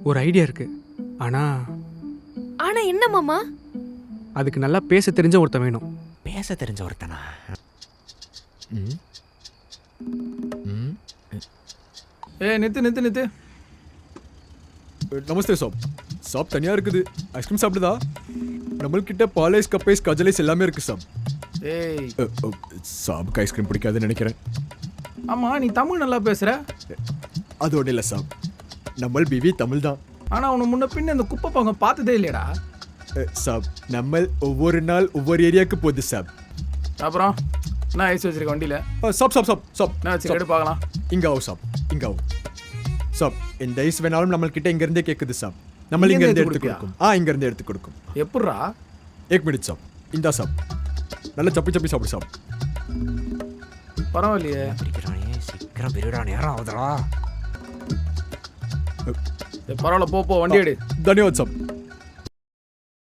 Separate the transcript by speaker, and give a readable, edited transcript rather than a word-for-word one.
Speaker 1: ஒரு ஐடியா இருக்கு. ஆனா
Speaker 2: ஆனா என்ன மாமா?
Speaker 1: அதுக்கு நல்லா பேச தெரிஞ்ச ஒருத்தன் வேணும்.
Speaker 3: பேச தெரிஞ்ச ஒருத்தனா? ம் ம்
Speaker 4: நித்து
Speaker 5: நமஸ்தே சாப். சாப் தனியாக இருக்குது. ஐஸ்கிரீம் சாப்பிடுதா? நம்மள்கிட்ட பாலேஸ் கப்பேஸ் கஜலேஸ் எல்லாமே இருக்கு சாப்.
Speaker 4: ஏய்
Speaker 5: சாப்புக்கு ஐஸ்கிரீம் பிடிக்காதுன்னு நினைக்கிறேன்.
Speaker 4: ஆமா, நீ தமிழ் நல்லா பேசுற.
Speaker 5: அது ஒன்றும் இல்லை சாப். நம்ம பிவி தமிழ் தான்.
Speaker 4: ஆனா உன்னை முன்ன பின்ன இந்த குப்பை பங்க பார்த்ததே இல்லையடா.
Speaker 5: சாப் நம்ம ஒவ்வொரு நாள் ஒவ்வொரு ஏரியாவுக்கு போகுது சாப்.
Speaker 4: அப்புறம் நான் ஐஸ் வச்சிருக்க வண்டியில.
Speaker 5: சாப் சாப் சாப் சாப்
Speaker 4: நான் வச்சு கேட்டு பார்க்கலாம்.
Speaker 5: இங்கே ஆகும் சாப், இங்கே ஆகும் சாப். எந்த ஐஸ் வேணாலும் நம்மள்கிட்ட இங்கேருந்தே கேட்குது சாப். நம்ம இங்கேருந்து எடுத்து கொடுக்கும். இங்கேருந்து எடுத்து கொடுக்கும்.
Speaker 4: எப்பட்றா?
Speaker 5: ஏக் மினிட் சாப். இந்தா சாப். நல்லா சப்பி சப்பி சாப்பிடு சாப்.
Speaker 4: பரவாயில்லையே.
Speaker 3: பிடிக்கிறானே, சீக்கிரம் பெரியடா, நேரம் ஆகுதுடா.
Speaker 4: பரவாயில்ல, போ வண்டி எடு.
Speaker 5: தன்யவாத் சாப்.